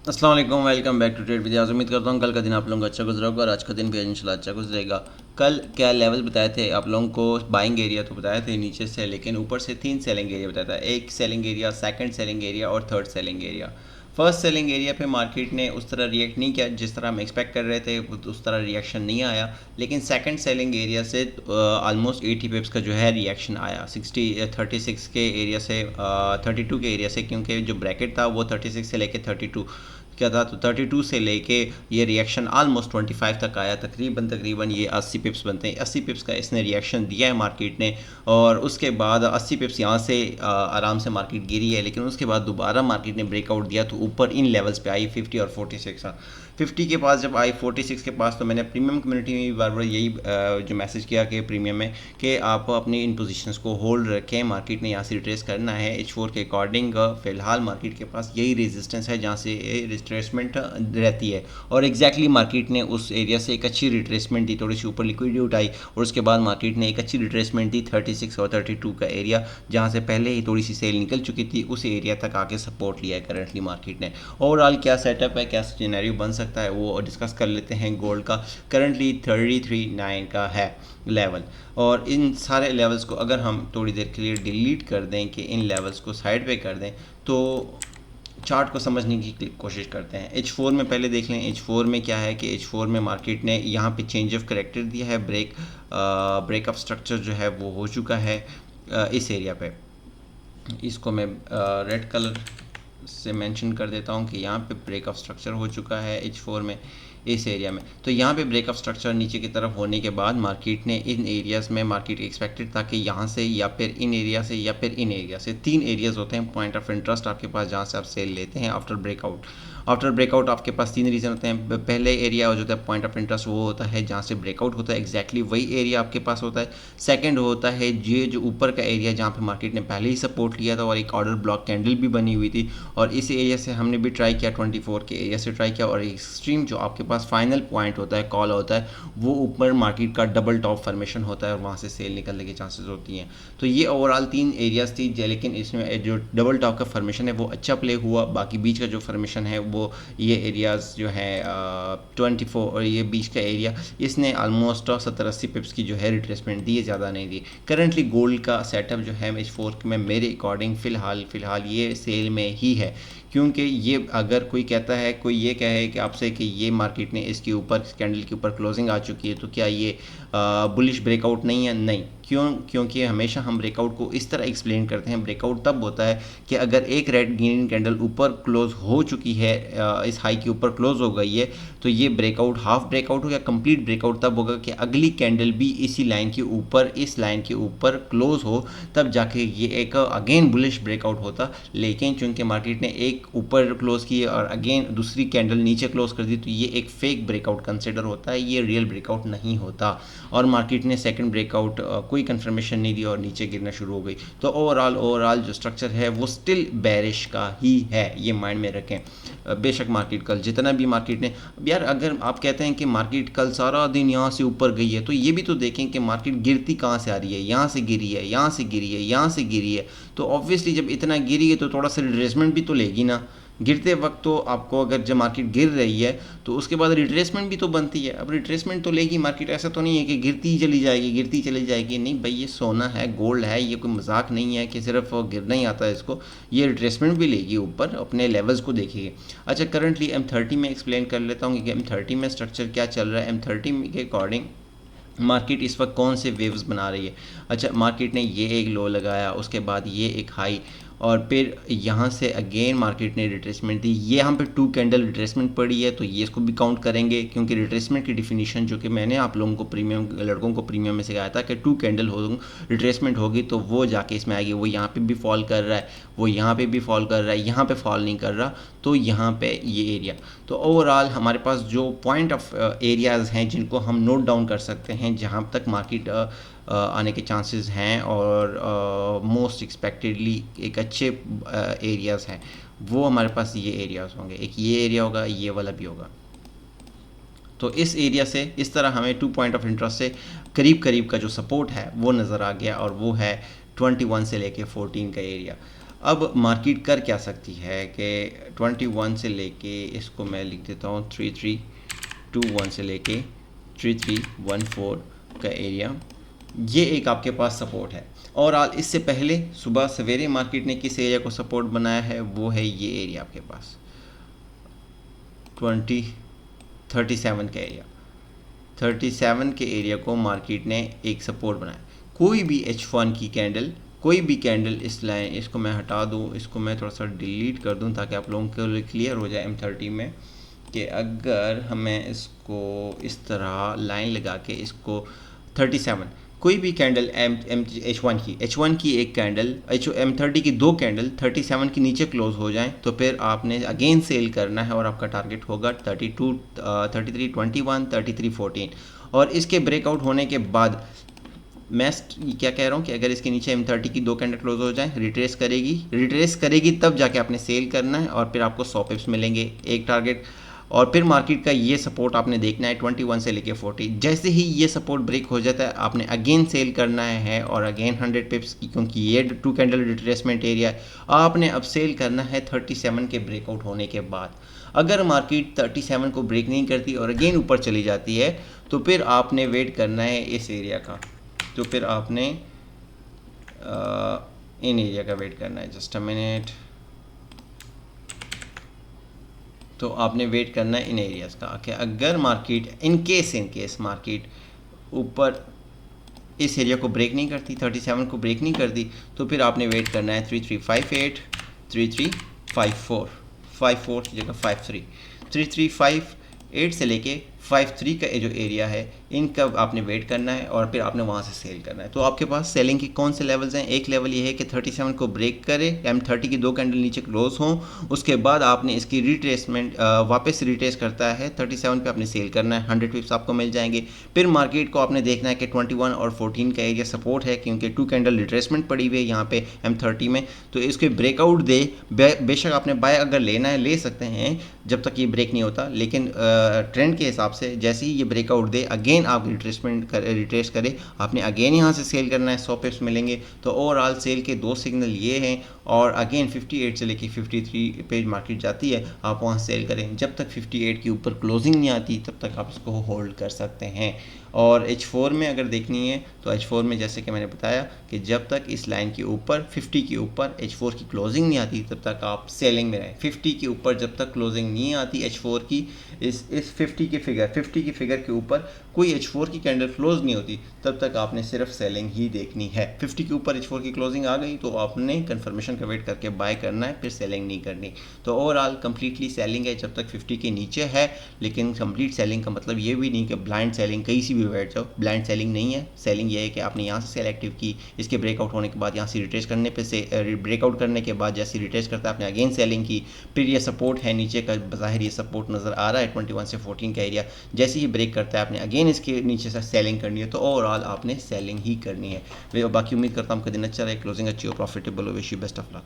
अस्सलाम वालेकुम, welcome back to trade with. उम्मीद करता हूँ कल का दिन आप लोगों का अच्छा गुजरा होगा और आज का दिन भी इंशाल्लाह अच्छा गुजरेगा। कल क्या लेवल बताए थे आप लोगों को? बाइंग एरिया तो बताए थे नीचे से, लेकिन ऊपर से 3 सेलिंग एरिया बताया था। एक selling area, second selling area और third selling area. First selling area पे मार्केट ने उस तरह रिएक्ट नहीं किया जिस तरह हम एक्सपेक्ट कर रहे थे, उस तरह रिएक्शन नहीं आया। लेकिन सेकंड सेलिंग एरिया से ऑलमोस्ट 80 पिप्स का जो है रिएक्शन आया, 36 के एरिया से 32 के एरिया से, क्योंकि जो ब्रैकेट था वो 36 से लेके 32 क्या था। तो 32 से लेके ये रिएक्शन ऑलमोस्ट 25 तक आया। तकरीबन तकरीबन ये 80 पिप्स बनते हैं। 80 पिप्स का इसने रिएक्शन दिया है मार्केट ने, और उसके बाद 80 पिप्स यहाँ से आराम से मार्केट गिरी है। लेकिन उसके बाद दोबारा मार्केट ने ब्रेकआउट दिया तो ऊपर इन लेवल्स पे आई 50 और 46। 50 के पास जब आई, 46 के पास, तो मैंने प्रीमियम कम्युनिटी में भी बार बार यही जो मैसेज किया कि प्रीमियम में कि आप अपनी इन पोजीशंस को होल्ड रखें। मार्केट ने यहाँ से रिट्रेस करना है H4 के अकॉर्डिंग। फिलहाल मार्केट के पास यही रेजिस्टेंस है जहाँ से रिट्रेसमेंट रहती है, और एग्जैक्टली मार्केट ने उस एरिया से एक अच्छी रिट्रेसमेंट दी। थोड़ी सी ऊपर लिक्विडिटी उठाई और उसके बाद मार्केट ने एक अच्छी रिट्रेसमेंट दी 36 और 32 का एरिया, जहाँ से पहले ही थोड़ी सी सेल निकल चुकी थी, उस एरिया तक आके सपोर्ट लिया है करंटली मार्केट ने। ओवरऑल क्या सेटअप है, क्या सिनेरियो बन सकता है, वो डिस्कस कर लेते हैं। गोल्ड का करंटली 33.9 का है लेवल, और इन सारे लेवल्स को अगर हम थोड़ी देर के लिए डिलीट कर दें, कि इन लेवल्स को साइड पे कर दें, तो चार्ट को समझने की कोशिश करते हैं। H4 में पहले देख लें। H4 में क्या है कि H4 में मार्केट ने यहाँ पे चेंज ऑफ करेक्टर दिया है। ब्रेकअप स्ट्रक्चर जो है वो हो चुका है इस एरिया पे। इसको मैं रेड कलर से मेंशन कर देता हूँ कि यहाँ पे ब्रेकअप स्ट्रक्चर हो चुका है H4 में, इस एरिया में। तो यहाँ पे ब्रेकअप स्ट्रक्चर नीचे की तरफ होने के बाद मार्केट ने इन एरियाज़ में, मार्केट एक्सपेक्टेड था कि यहाँ से या फिर इन एरिया से या फिर इन एरिया से, 3 एरियाज़ होते हैं पॉइंट ऑफ इंटरेस्ट आपके पास जहाँ से आप सेल लेते हैं आफ्टर ब्रेकआउट। आफ्टर ब्रेकआउट आपके पास 3 रीज़न होते हैं। पहले एरिया जो होता है पॉइंट ऑफ इंटरेस्ट, वो होता है जहाँ से ब्रेकआउट होता है, एग्जैक्टली वही एरिया आपके पास होता है। सेकंड होता है ये जो ऊपर का एरिया जहाँ पे मार्केट ने पहले ही सपोर्ट लिया था और एक ऑर्डर ब्लॉक कैंडल भी बनी हुई थी, और इस एरिया से हमने भी ट्राई किया, 24 के एरिया से ट्राई किया, और एक्सट्रीम जो आपके पास फाइनल पॉइंट होता है, कॉल होता है, वो ऊपर मार्केट का डबल टॉप फॉर्मेशन होता है और वहाँ से सेल निकलने के चांसेस होती हैं। तो ये ओवरऑल 3 एरियाज थी, लेकिन इसमें जो डबल टॉप का फॉर्मेशन है वो अच्छा प्ले हुआ। बाकी बीच का जो फॉर्मेशन है वो ये एरियाज़ जो है 24 और ये बीच का एरिया, इसने आलमोस्ट 70-80 पिप्स की जो है रिट्रेसमेंट दी है, ज़्यादा नहीं दी। करंटली गोल्ड का सेटअप जो है H4 में मेरे अकॉर्डिंग फ़िलहाल ये सेल में ही है, क्योंकि ये अगर कोई कहता है, कोई ये कहे कि आपसे कि ये मार्केट ने इसके ऊपर कैंडल के ऊपर क्लोजिंग आ चुकी है, तो क्या ये बुलिश ब्रेकआउट नहीं है? नहीं। क्योंकि हमेशा हम ब्रेकआउट को इस तरह एक्सप्लेन करते हैं। ब्रेकआउट तब होता है कि अगर एक रेड ग्रीन कैंडल ऊपर क्लोज हो चुकी है, इस हाई के ऊपर क्लोज हो गई है, तो ये ब्रेकआउट हाफ ब्रेकआउट हो या कंप्लीट ब्रेकआउट तब होगा कि अगली कैंडल भी इसी लाइन के ऊपर, इस लाइन के ऊपर क्लोज हो, तब जाके ये एक अगेन बुलिश ब्रेकआउट होता। लेकिन चूंकि मार्केट ने एक ऊपर क्लोज की और अगेन दूसरी कैंडल नीचे क्लोज कर दी, तो ये एक फेक ब्रेकआउट कंसिडर होता है, ये रियल ब्रेकआउट नहीं होता। और मार्केट ने सेकंड ब्रेकआउट कोई कंफर्मेशन नहीं दी और नीचे गिरना शुरू हो गई। तो ओवरऑल जो स्ट्रक्चर है वो स्टिल बेरिश का ही है, ये माइंड में रखें। बेशक मार्केट कल जितना भी मार्केट ने, अब यार अगर आप कहते हैं कि मार्केट कल सारा दिन यहाँ से ऊपर गई है, तो ये भी तो देखें कि मार्केट गिरती कहाँ से आ रही है। यहाँ से गिरी है, यहाँ से गिरी है, यहाँ से गिरी है। तो ऑब्वियसली जब इतना गिरी है तो थोड़ा सा रिट्रेसमेंट भी तो लेगी ना। गिरते वक्त तो आपको, अगर जब मार्केट गिर रही है तो उसके बाद रिट्रेसमेंट भी तो बनती है। अब रिट्रेसमेंट तो लेगी मार्केट, ऐसा तो नहीं है कि गिरती ही चली जाएगी, गिरती चली जाएगी। नहीं भाई, ये सोना है, गोल्ड है, ये कोई मजाक नहीं है कि सिर्फ गिरना ही आता है इसको। ये रिट्रेसमेंट भी लेगी ऊपर, अपने लेवल्स को देखिए। अच्छा, करंटली M30 में एक्सप्लेन कर लेता हूँ कि M30 में स्ट्रक्चर क्या चल रहा है। M30 के अकॉर्डिंग मार्केट इस वक्त कौन से वेव्स बना रही है। अच्छा, मार्केट ने ये एक लो लगाया, उसके बाद ये एक हाई, और फिर यहाँ से अगेन मार्केट ने रिट्रेसमेंट दी। ये यहाँ पे 2 कैंडल रिट्रेसमेंट पड़ी है, तो ये इसको भी काउंट करेंगे, क्योंकि रिट्रेसमेंट की डिफिनीशन जो कि मैंने आप लोगों को प्रीमियम, लड़कों को प्रीमियम में सिखाया था कि 2 कैंडल हो रिट्रेसमेंट होगी तो वो जाके इसमें आएगी। वो यहाँ पे भी फॉल कर रहा है, वो यहाँ पे भी फॉल कर रहा है, यहाँ पे फॉल नहीं कर रहा, तो यहाँ पे ये एरिया। तो ओवरऑल हमारे पास जो पॉइंट ऑफ एरियाज़ हैं जिनको हम नोट डाउन कर सकते हैं, जहाँ तक मार्केट आने के चांसेस हैं और मोस्ट एक्सपेक्टेडली एक अच्छे एरियाज़ हैं, वो हमारे पास ये एरियाज़ होंगे। एक ये एरिया होगा, ये वाला भी होगा। तो इस एरिया से इस तरह हमें 2 पॉइंट ऑफ इंटरेस्ट से करीब करीब का जो सपोर्ट है वो नज़र आ गया, और वो है 21 से लेके 14 का एरिया। अब मार्केट कर क्या सकती है कि 21 से लेके, इसको मैं लिख देता हूँ 3321 से लेके 3314 का एरिया, ये एक आपके पास सपोर्ट है। और इससे पहले सुबह सवेरे मार्केट ने किस एरिया को सपोर्ट बनाया है, वो है ये एरिया आपके पास 37 का एरिया। 37 के एरिया को मार्केट ने एक सपोर्ट बनाया। कोई भी H1 की कैंडल, कोई भी कैंडल इस लाइन, इसको मैं हटा दूँ, इसको मैं थोड़ा सा डिलीट कर दूँ ताकि आप लोगों को क्लियर हो जाए M30 में कि अगर हमें इसको इस तरह लाइन लगा के इसको 37, कोई भी कैंडल H1 की एक कैंडल, M30 की दो कैंडल 37 के नीचे क्लोज हो जाएं तो फिर आपने अगेन सेल करना है और आपका टारगेट होगा 3321, 3314। और इसके ब्रेकआउट होने के बाद मैं क्या कह रहा हूँ कि अगर इसके नीचे M30 की दो कैंडल क्लोज हो जाए, रिट्रेस करेगी तब जाके आपने सेल करना है और फिर आपको 100 पिप्स मिलेंगे एक टारगेट। और फिर मार्केट का ये सपोर्ट आपने देखना है 21 से लेके 40। जैसे ही ये सपोर्ट ब्रेक हो जाता है आपने अगेन सेल करना है और अगेन 100 पिप्स की, क्योंकि ये 2 कैंडल रिट्रेसमेंट एरिया है, आपने अब सेल करना है 37 के ब्रेकआउट होने के बाद। अगर मार्केट 37 को ब्रेक नहीं करती और अगेन ऊपर चली जाती है तो फिर आपने वेट करना है इस एरिया का, तो फिर आपने इन एरिया का वेट करना है। जस्ट अ मिनट, तो आपने वेट करना है इन एरियाज़ का कि अगर मार्केट इन केस मार्केट ऊपर इस एरिया को ब्रेक नहीं करती, 37 को ब्रेक नहीं करती, तो फिर आपने वेट करना है 3358, 3354, 54 की जगह 53, 3358 से लेके 53 का जो एरिया है इनका आपने वेट करना है और फिर आपने वहाँ से सेल करना है। तो आपके पास सेलिंग के कौन से लेवल्स हैं? एक लेवल ये है कि 37 को ब्रेक करे, M30 की दो कैंडल नीचे क्लोज हों, उसके बाद आपने इसकी रिट्रेसमेंट वापस रिट्रेस करता है 37 पे आपने सेल करना है, 100 पिप्स आपको मिल जाएंगे। फिर मार्केट को आपने देखना है कि 21 और 14 का एरिया सपोर्ट है, क्योंकि 2 कैंडल रिट्रेसमेंट पड़ी हुई है यहाँ पे M30 में, तो इसके ब्रेकआउट दे बेशक आपने बाय अगर लेना है ले सकते हैं जब तक ये ब्रेक नहीं होता, लेकिन ट्रेंड के हिसाब से जैसे ही ये ब्रेकआउट दे अगेन आप रिट्रेस करें, आपने अगेन यहाँ से सेल करना है, 100 पिप्स मिलेंगे। तो ओवरऑल सेल के दो सिग्नल ये हैं और अगेन 58 से लेके 53 पे मार्केट जाती है, आप वहाँ सेल करें। जब तक 58 के ऊपर क्लोजिंग नहीं आती तब तक आप इसको होल्ड कर सकते हैं। और H4 में अगर देखनी है तो H4 में जैसे कि मैंने बताया कि जब तक इस लाइन के ऊपर 50 के ऊपर H4 की क्लोजिंग नहीं आती तब तक आप सेलिंग में रहें। 50 के ऊपर जब तक क्लोजिंग नहीं आती H4 की, इस 50 की फिगर के ऊपर कोई H4 की कैंडल क्लोज नहीं होती तब तक आपने सिर्फ सेलिंग ही देखनी है। 50 के ऊपर H4 की क्लोजिंग आ गई तो आपने कन्फर्मेशन का वेट करके बाय करना है, फिर सेलिंग नहीं करनी। तो ओवरऑल कंप्लीटली सेलिंग है जब तक 50 के नीचे है, लेकिन कंप्लीट सेलिंग का मतलब ये भी नहीं कि ब्लाइंड सेलिंग कहीं से भी बैठ जाओ, ब्लाइंड सेलिंग नहीं है। सेलिंग ये है कि आपने यहाँ से सेलेक्टिव की, इसके ब्रेकआउट होने के बाद यहाँ से रिट्रेस करने पे से ब्रेकआउट करने के बाद जैसे रिट्रेस करता है आपने अगेन सेलिंग की, फिर ये सपोर्ट है नीचे का, बाहिर ये सपोर्ट नज़र आ रहा है 21 से 14 का एरिया, जैसे ही ब्रेक करता है आपने अगेन इसके नीचे से सेलिंग करनी है। तो ओवरऑल आपने सेलिंग ही करनी है। बाकी उम्मीद करता हूँ आपका दिन अच्छा रहे, क्लोजिंग अच्छी हो, प्रॉफिटेबल हो। Wish you best of luck.